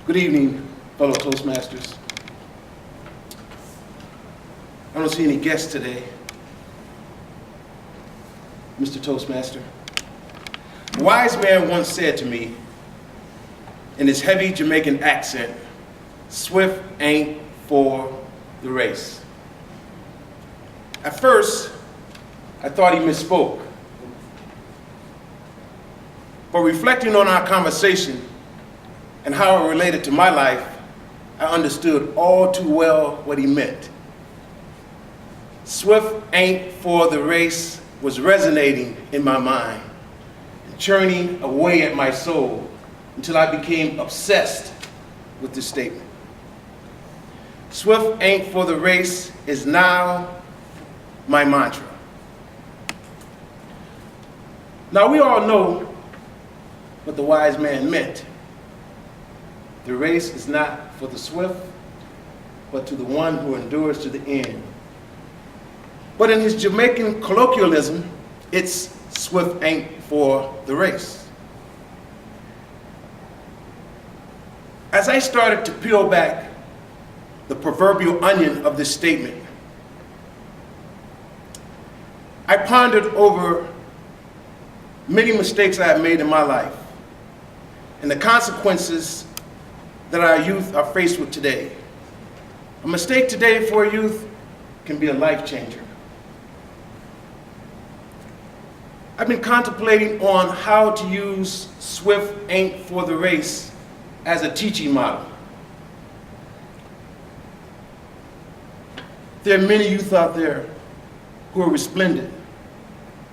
Good evening, fellow Toastmasters. I don't see any guests today. Mr. Toastmaster. A wise man once said to me, in his heavy Jamaican accent, "Swift ain't for the race." At first, I thought he misspoke. But reflecting on our conversation and how it related to my life, I understood all too well what he meant. Swift ain't for the race was resonating in my mind and churning away at my soul until I became obsessed with this statement. Swift ain't for the race is now my mantra. Now we all know what the wise man meant. The race is not for the swift, but to the one who endures to the end. But in his Jamaican colloquialism, it's swift ain't for the race. As I started to peel back the proverbial onion of this statement, I pondered over many mistakes I have made in my life and the consequences that our youth are faced with today. A mistake today for a youth can be a life changer. I've been contemplating on how to use swift ain't for the race as a teaching model. There are many youth out there who are resplendent.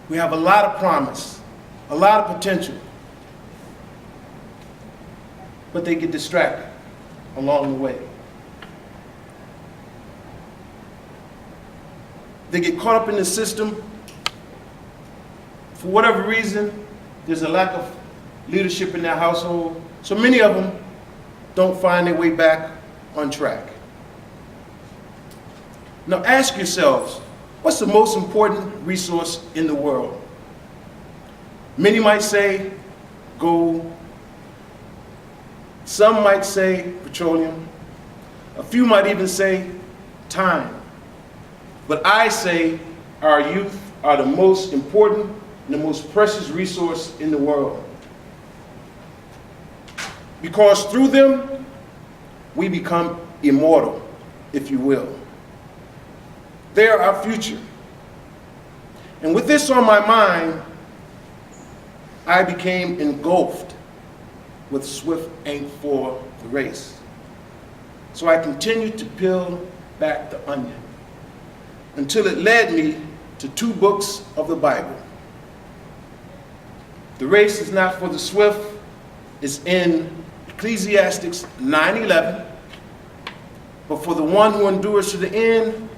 We have a lot of promise, a lot of potential, but they get distracted along the way. They get caught up in the system. For whatever reason, there's a lack of leadership in their household, so many of them don't find their way back on track. Now ask yourselves, what's the most important resource in the world? Many might say gold. Some might say petroleum. A few might even say time. But I say our youth are the most important and the most precious resource in the world. Because through them, we become immortal, if you will. They are our future. And with this on my mind, I became engulfed with swift ain't for the race. So I continued to peel back the onion until it led me to 2 books of the Bible. The race is not for the swift is in Ecclesiastes 9:11, but for the one who endures to the end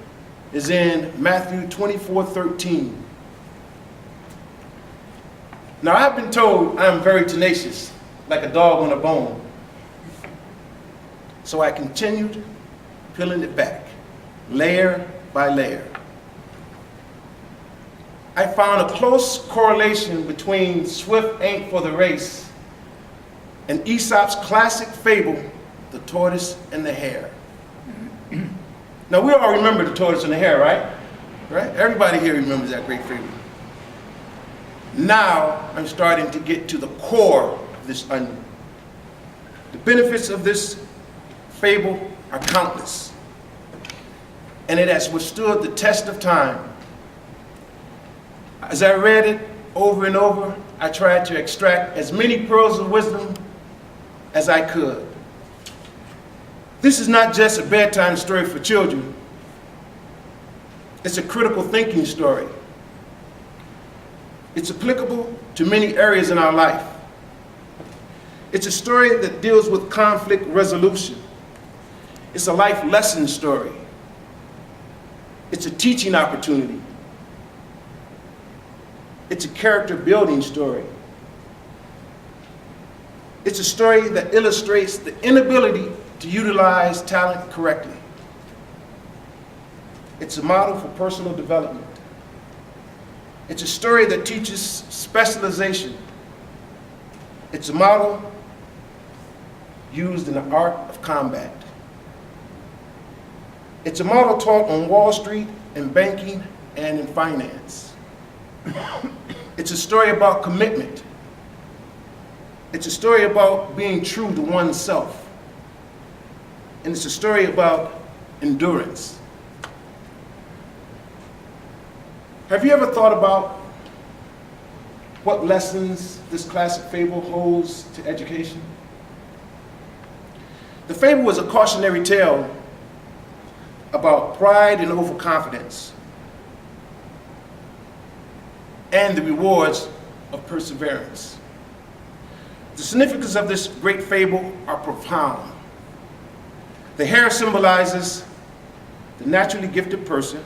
is in Matthew 24:13. Now I've been told I am very tenacious, like a dog on a bone. So I continued peeling it back, layer by layer. I found a close correlation between swift ain't for the race and Aesop's classic fable, The Tortoise and the Hare. Now we all remember The Tortoise and the Hare, right? Right? Everybody here remembers that great fable. Now I'm starting to get to the core of this onion. The benefits of this fable are countless, and it has withstood the test of time. As I read it over and over, I tried to extract as many pearls of wisdom as I could. This is not just a bedtime story for children. It's a critical thinking story. It's applicable to many areas in our life. It's a story that deals with conflict resolution. It's a life lesson story. It's a teaching opportunity. It's a character building story. It's a story that illustrates the inability to utilize talent correctly. It's a model for personal development. It's a story that teaches specialization. It's a model used in the art of combat. It's a model taught on Wall Street, in banking, and in finance. It's a story about commitment. It's a story about being true to oneself. And it's a story about endurance. Have you ever thought about what lessons this classic fable holds to education? The fable was a cautionary tale about pride and overconfidence and the rewards of perseverance. The significance of this great fable are profound. The hare symbolizes the naturally gifted person.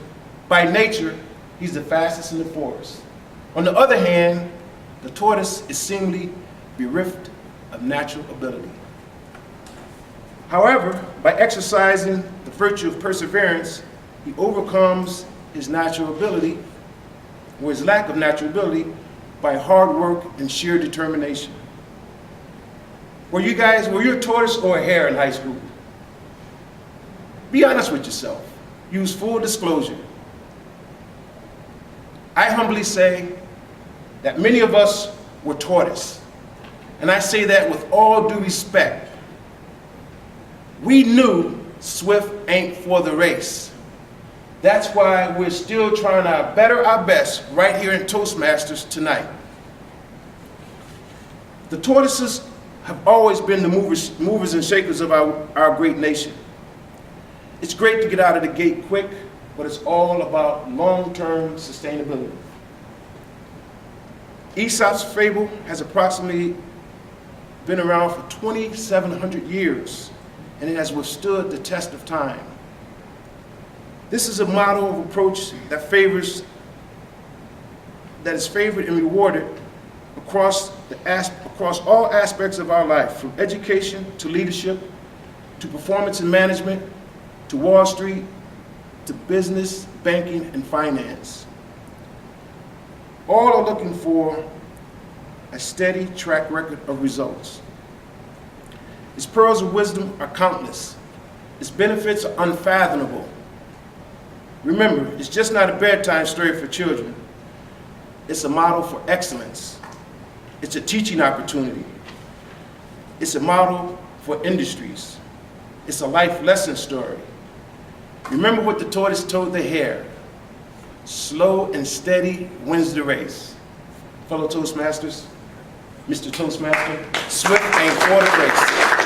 By nature, he's the fastest in the forest. On the other hand, the tortoise is seemingly bereft of natural ability. However, by exercising the virtue of perseverance, he overcomes his natural ability, or his lack of natural ability, by hard work and sheer determination. Were you a tortoise or a hare in high school? Be honest with yourself. Use full disclosure. I humbly say that many of us were tortoise, and I say that with all due respect. We knew Swift ain't for the race. That's why we're still trying to better our best right here in Toastmasters tonight. The tortoises have always been the movers and shakers of our great nation. It's great to get out of the gate quick, but it's all about long-term sustainability. Aesop's fable has approximately been around for 2,700 years, and it has withstood the test of time. This is a model of approach that is favored and rewarded across all aspects of our life, from education to leadership, to performance and management, to Wall Street, to business, banking, and finance. All are looking for a steady track record of results. Its pearls of wisdom are countless. Its benefits are unfathomable. Remember, it's just not a bedtime story for children. It's a model for excellence. It's a teaching opportunity. It's a model for industries. It's a life lesson story. Remember what the tortoise told the hare: slow and steady wins the race. Fellow Toastmasters, Mr. Toastmaster, Swift ain't for the race.